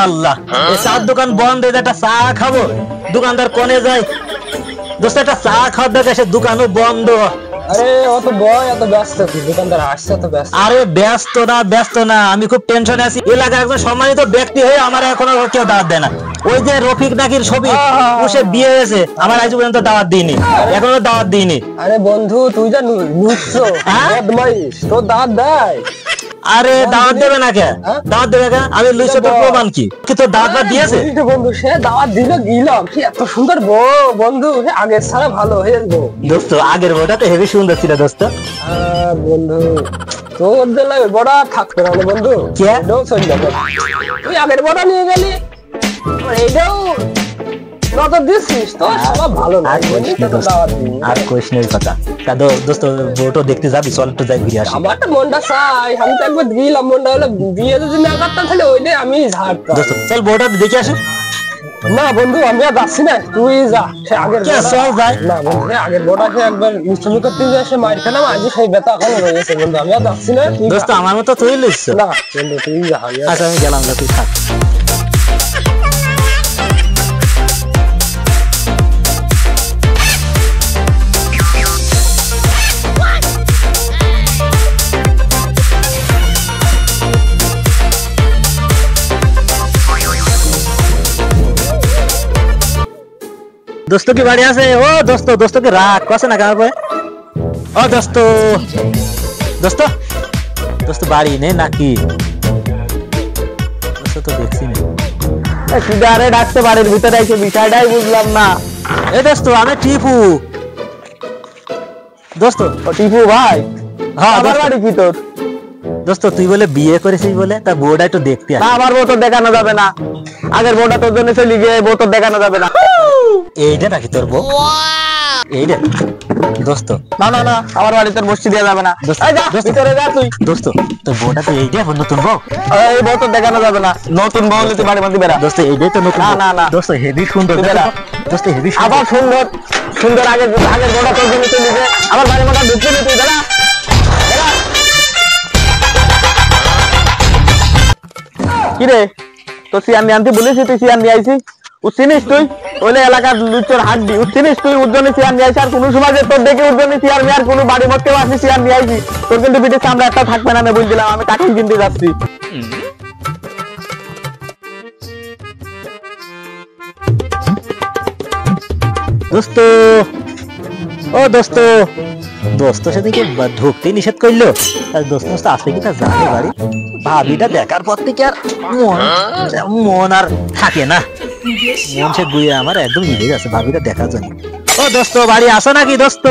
আল্লাহ, এই চার দোকান বন্ধ, একটা চা খাবো, দোকানদার কোনে যায়? দোস্ত একটা চা খাওয়ার দরকার, সে দোকানও বন্ধ। আরে অত বয়, এত ব্যস্ত কি? দোকানদার আসছে তো ব্যস্ত? আরে ব্যস্ত না, আমি খুব টেনশনে আছি। এলাকার একজন সম্মানিত ব্যক্তি হয়ে আমার এখনো কেউ দাওয়াত দেয় না। ওই যে রফিক নাকির ছবি, সে বিয়ে হয়েছে, আমার আজ পর্যন্ত দাওয়াত দিইনি, এখনো দাওয়াত দিইনি। আরে বন্ধু, তুই যা লুচ্ছো, বদমাইশ, তোর দাওয়াত দেয়? আরে দাওয়াত দেবে না কে? দাওয়াত দেবে কে? আমি লুচ্ছো, তোর প্রমাণ কি? কি তোর দাওয়াত দিয়েছে? বন্ধু সে দাওয়াত দিল, গিলাম, কি এত সুন্দর বউ বন্ধু, সে আগের ছাড়া ভালো হয়ে গেল। দোস্ত আগের বউটা তো হেভি সুন্দর ছিল দোস্ত। বন্ধু তোর দিলে বড় থাকতো না বন্ধু, কে তুই আগের বড় নিয়ে গেলি, এইটাও নজর দিচ্ছিস তো, সব ভালো না। আর কোশ নেই কথা। তা দোস্ত বউটা দেখতে যাবি? চল একটু যাই ঘুরে আসি। আমার তো মনটা চাই, আমি তো একবার গেলাম, মনটা হলো বিয়ে যদি না করতাম তাহলে ওইটাই আমি ঝাড়তাম। দোস্ত চল বউটা দেখে আসি। না বন্ধু, আমি আর যাচ্ছি না, তুই যা। সে আগের না বন্ধু, আগের বড়া সে একবার মিষ্টি করতে যায়, সে মার খেলাম, আজ সেই ব্যথা এখনো রয়েছে বন্ধু, আমি আর যাচ্ছি না। দোস্ত আমার মতো তুই লিখছ না বন্ধু, তুই যা। আচ্ছা আমি গেলাম, তুই থাক। দোস্ত কি বাড়ি আছে? ও দোস্ত, দোস্তকে রাখ কছে না কার? ও দোস্ত, দোস্ত দোস্ত বাড়ি নেই নাকি? দোস্ত তো দেখছি না। কিদারে ডাকতে বাড়ির ভিতরে এসে, বিষয়টাই বুঝলাম না। এ দোস্ত আমি টিপু। দোস্ত ও টিপু ভাই? হ্যাঁ আমার বাড়ি কি তোর? দোস্ত তুই বলে বিয়ে করেছিস বলে, তা বউটা একটু দেখতে না, আমার বউ তো দেখানো যাবে না, আগের বউটা তোর জন্য চলে গিয়ে বউ তো দেখানো যাবে না। এইটা নাকি তোর বউ? এইটা দোস্ত? না না না, আমার বাড়িতে বসতে দেওয়া যাবে না। ভিতরে যা তুই। দোস্ত তোর বউটা তো এইটা নতুন বউ? এই বউ তো দেখানো যাবে না, নতুন বউ হলে তুই বাড়ির মধ্যে বেরা। দোস্ত এইটাই তো নতুন? না না না দোস্ত হেভি সুন্দর। দোস্ত হেভি আবার সুন্দর সুন্দর, আগের বউটা তোর জন্য চলে গিয়ে আমার বাড়ির মধ্যে ঢুকতে নে, তুই দাঁড়া। কিরে তো সিয়ার নিয়ে আনতে বলেছি, তুই সিয়ার নিয়ে আইসি? চিনিস তুই? ওইলে এলাকার লুচোর হাড্ডি, চিনিস তুই? উজ্জনে চেয়ার নিয়ে আইসি, আর কোনো সময় তোর দেখে উজ্জনে চেয়ার নিয়ে আর কোনো বাড়ি মধ্যে আসি চেয়ার নিয়ে আইসি, তোর কিন্তু পিঠে চামড়া একটা থাকবে না, আমি বুঝলাম। আমি কাকে কিনতে যাচ্ছি। দোস্ত ও দোস্ত, দোস্ত সেদিকে ঢুকতে নিষেধ করলো। দোস্ত দোস্ত আসবে কি তা জানে বাড়ি? ভাবিটা দেখার পর থেকে আর মন আর থাকে না, মন সে গুয়ে আমার একদম নিভে যাচ্ছে ভাবিটা দেখার জন্য। ও দোস্ত বাড়ি আসো নাকি দোস্ত?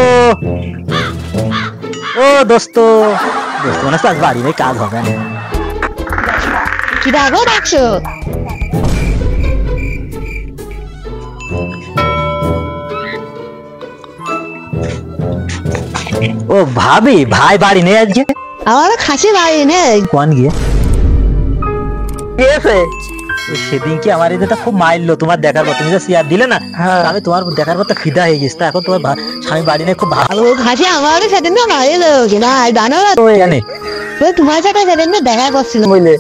ও দোস্ত, দোস্ত মনে হচ্ছে আজ বাড়ি নেই, কাজ হবে না। কি ডাকো ডাকছো? ও ভাবি, ভাই বাড়ি নেই আজকে? আমার খাসি বাড়ি নেই। কোন গিয়ে গেছে? সেদিন কি আমার এটা খুব মাইললো তোমার দেখার পর, তুমি যে চেয়ার দিলে না, আমি তোমার দেখার পর তো ফিদা হয়ে গেছি। এখন তোমার স্বামী বাড়ি নেই, খুব ভালো। খাসি আমার সেদিন না বাড়ি লোক না জানো না, তোমার সাথে সেদিন দেখা করছিল বুঝলে।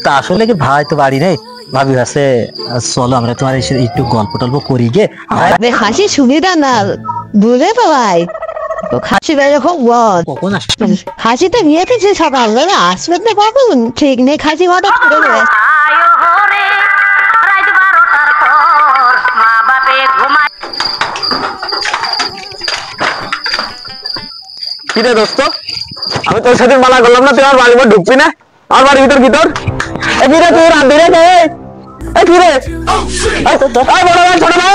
তা আসলে কি ভাই তো বাড়ি নেই, ভাবি আছে চলো আমরা তোমার একটু গল্প টল্প করি গে। খাসি সুবিধা না বুঝে তো ভাই, খাসি বেড়ে খুব বল। কখন আসবে? খাসি তো গিয়েছে সকালবেলা, আসবে তো কখন ঠিক নেই, খাসি হঠাৎ করে দেবে। কিরে দোস্ত, আমি তোর সাথে মানা করলাম না, তুই আমার বাড়ির মধ্যে ঢুকবি না? আমার বাড়ির ভিতর কি তোর? কিরে তুই রাত দিলে কিরে? বড় ভাই ছোট ভাই,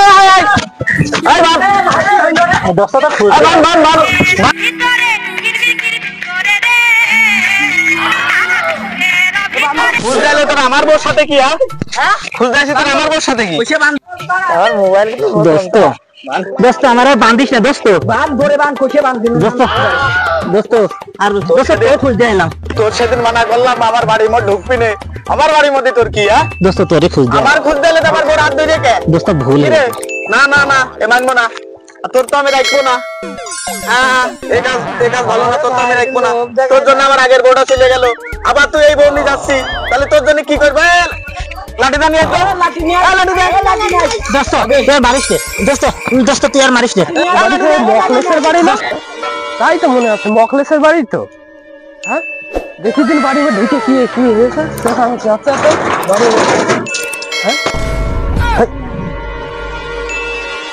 তোর আমার বউর সাথে কি? খুঁজতে আসি তোর আমার বউর সাথে কি? আমার মোবাইল দোস্ত, দোস্ত আমার আর বান্ধিস না দোস্ত, বান ধরে বান কোষে বান দিন দোস্ত। দোস্ত আর দোস্ত তোর খুঁজতে এলাম। তোর সেদিন মানা করলাম আমার বাড়ির মধ্যে ঢুকবি না, আমার বাড়ির মধ্যে তোর কি? দোস্ত তোরে খুঁজতে, আমার খুঁজতে এলে তো আমার বউ রাত ধরে কে? দোস্ত ভুল। না না না, এ মানবো না, তোর তো আমি রাখবো না। হ্যাঁ এই কাজ ভালো না, তোর তো আমি রাখবো না। তোর জন্য আমার আগের বউটা চলে গেল, আবার তুই এই বউ নিয়ে যাচ্ছি, তাহলে তোর জন্য কি করবে? লাঠিটা নিয়ে আয়, লাঠি নিয়ে আয়, লাঠি দে। দোস্ত তুই আর মারিস নে দোস্ত দোস্ত তুই আর মারিস নে মখলেসের বাড়ি না? তাই তো মনে হচ্ছে মখলেসের বাড়ি তো। হ্যাঁ দেখি দিন বাড়ি ঢুকে কি হয়েছে দেখা হচ্ছে। আচ্ছা আচ্ছা বাড়ি হ্যাঁ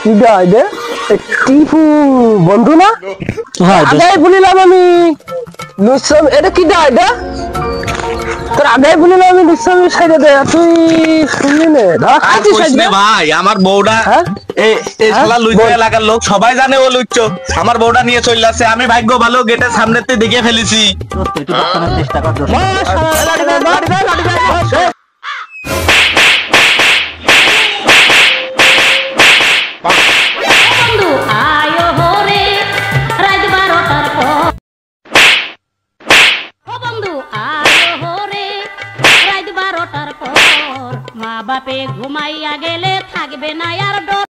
কি গাই দে টিপু বন্ধু না? হ্যাঁ আগে বলিলাম আমি লুসম এটা কি গাই দে তোর আগে বলিলাম আমি লুসম সাইডে দে তুই শুনলি না দাঁড়া খাচ্ছিস সাইডে ভাই আমার বউটা হ্যাঁ এই শালা লুচ্চো এলাকার লোক সবাই জানে ও লুচ্চো। আমার বউটা নিয়ে চলে আসছে, আমি ভাগ্য ভালো গেটের সামনেতে দেখে ফেলেছি। দোস্ত একটু বাঁচানোর চেষ্টা কর দোস্ত লাঠি দে লাঠি দে লাঠি দে বন্ধু আয়ো হরে রাত 12টার পর ও বন্ধু আয়ো হরে রাত 12টার পর মা বাপে ঘুমাইয়া গেলে থাকবে না আর ডর